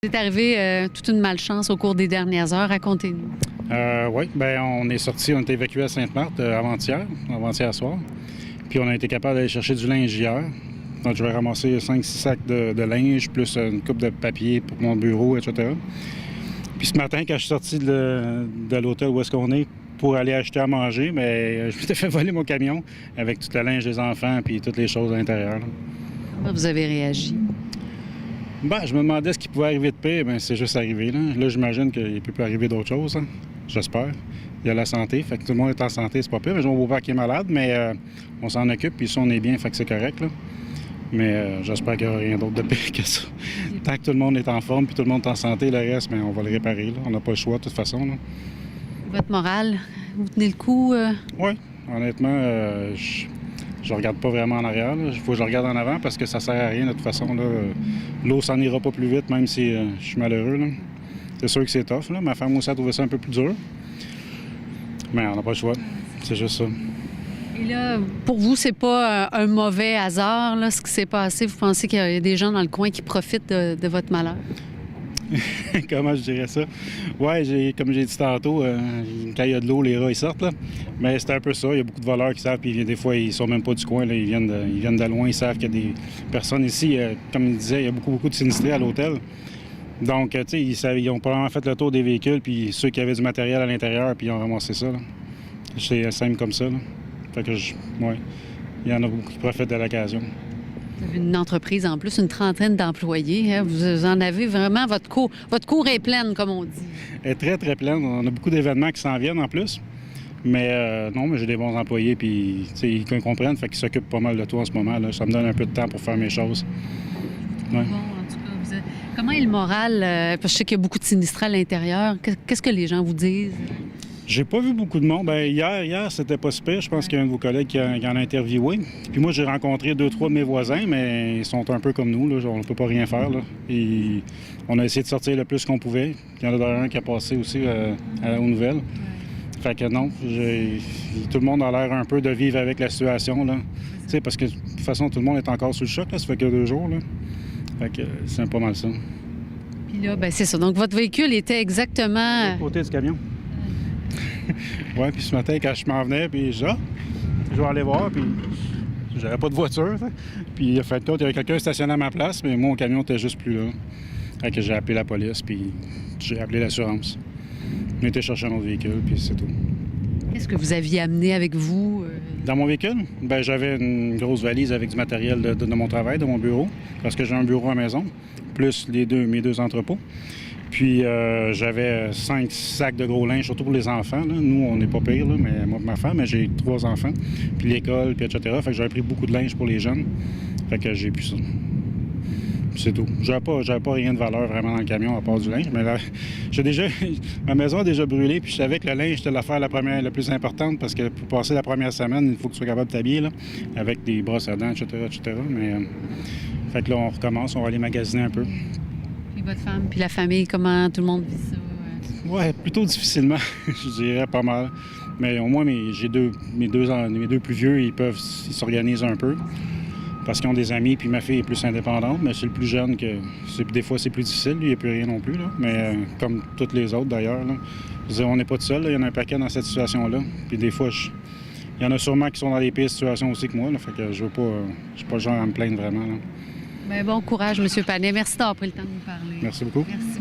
C'est arrivé toute une malchance au cours des dernières heures. Racontez-nous. Oui, bien, on est sorti, on a été évacué à Sainte-Marthe avant-hier soir. Puis on a été capable d'aller chercher du linge hier. Donc je vais ramasser 5-6 sacs de linge, plus une coupe de papier pour mon bureau, etc. Puis ce matin, quand je suis sorti de l'hôtel où est-ce qu'on est pour aller acheter à manger, bien, je m'étais fait voler mon camion avec tout le linge des enfants puis toutes les choses à l'intérieur. Comment vous avez réagi? Ben, je me demandais ce qui pouvait arriver de pire, bien, c'est juste arrivé. Là, j'imagine qu'il ne peut plus arriver d'autres choses, hein. J'espère. Il y a la santé, fait que tout le monde est en santé, c'est pas pire. Mais j'ai mon beau-père qui est malade, mais on s'en occupe, puis ça, on est bien, fait que c'est correct, là. Mais j'espère qu'il n'y aura rien d'autre de pire que ça. Tant que tout le monde est en forme, puis tout le monde est en santé, le reste, bien, on va le réparer, là. On n'a pas le choix, de toute façon, là. Votre morale, vous tenez le coup? Oui, honnêtement, je regarde pas vraiment en arrière. Il faut que je regarde en avant parce que ça sert à rien de toute façon. L'eau s'en ira pas plus vite, même si je suis malheureux. Là. C'est sûr que c'est tough. Là. Ma femme aussi a trouvé ça un peu plus dur. Mais on n'a pas le choix. C'est juste ça. Et là, pour vous, c'est pas un mauvais hasard, là, ce qui s'est passé? Vous pensez qu'il y a des gens dans le coin qui profitent de votre malheur? Comment je dirais ça? Oui, comme j'ai dit tantôt, quand il y a de l'eau, les rats ils sortent. Là. Mais c'est un peu ça. Il y a beaucoup de voleurs qui savent, puis des fois, ils sont même pas du coin. Là. Ils viennent de loin, ils savent qu'il y a des personnes ici. Comme il disait, il y a beaucoup de sinistrés à l'hôtel. Donc, tu sais, ils ont probablement fait le tour des véhicules, puis ceux qui avaient du matériel à l'intérieur, puis ils ont ramassé ça. Là. C'est simple comme ça. Là. Fait que, ouais, il y en a beaucoup qui profitent de l'occasion. Vous avez une entreprise en plus, une trentaine d'employés. Hein? Vous en avez vraiment, votre cour est pleine, comme on dit. Elle est très, très pleine. On a beaucoup d'événements qui s'en viennent en plus. Mais non, mais j'ai des bons employés, puis ils comprennent, fait qu'ils s'occupent pas mal de tout en ce moment. Là. Ça me donne un peu de temps pour faire mes choses. Ouais. Bon, en tout cas, comment est le moral? Parce que je sais qu'il y a beaucoup de sinistrés à l'intérieur. Qu'est-ce que les gens vous disent? J'ai pas vu beaucoup de monde. Bien, hier, c'était pas super. Je pense qu'il y a un de vos collègues qui en a interviewé. Puis moi, j'ai rencontré 2-3 de mes voisins, mais ils sont un peu comme nous. Là. On ne peut pas rien faire. Là. Et on a essayé de sortir le plus qu'on pouvait. Il y en a d'ailleurs un qui a passé aussi aux nouvelles. Fait que non, tout le monde a l'air un peu de vivre avec la situation. Là. Parce que de toute façon, tout le monde est encore sous le choc. Là. Ça fait que 2 jours. Là. Fait que c'est pas mal ça. Puis là, ben c'est ça. Donc, votre véhicule était exactement... De l'autre côté du camion. Oui, puis ce matin, quand je m'en venais, puis je vais aller voir, puis j'avais pas de voiture. T'sais. Puis, en fin de compte, il y avait quelqu'un stationné à ma place, mais moi, mon camion était juste plus là. Fait que j'ai appelé la police, puis j'ai appelé l'assurance. On était chercher un autre véhicule, puis c'est tout. Qu'est-ce que vous aviez amené avec vous? Dans mon véhicule? Bien, j'avais une grosse valise avec du matériel de mon travail, de mon bureau, parce que j'ai un bureau à la maison, plus mes 2 entrepôts. Puis j'avais 5 sacs de gros linge, surtout pour les enfants. Là. Nous, on n'est pas pire, là, mais moi et ma femme, mais j'ai 3 enfants. Puis l'école, puis etc. Fait que j'avais pris beaucoup de linge pour les jeunes. Fait que j'ai plus ça. C'est tout. J'avais pas rien de valeur vraiment dans le camion à part du linge. Mais là, ma maison a déjà brûlé, puis je savais que le linge, c'était l'affaire la plus importante parce que pour passer la première semaine, il faut que tu sois capable de t'habiller, là, avec des brosses à dents, etc. Mais fait que là, on recommence, on va aller magasiner un peu. Votre femme, puis la famille, comment tout le monde vit ça? Oui, plutôt difficilement, je dirais pas mal. Mais au moins, mes deux plus vieux, ils s'organisent un peu parce qu'ils ont des amis, puis ma fille est plus indépendante, mais c'est le plus jeune que des fois c'est plus difficile, lui, il n'y a plus rien non plus. Là. Mais comme toutes les autres d'ailleurs, là, je veux dire, on n'est pas tout seul, là. Il y en a un paquet dans cette situation-là. Puis des fois, il y en a sûrement qui sont dans les pires situations aussi que moi, là, fait que je suis pas le genre à me plaindre vraiment. Là. Bien, bon courage, M. Panet. Merci d'avoir pris le temps de nous parler. Merci beaucoup. Merci.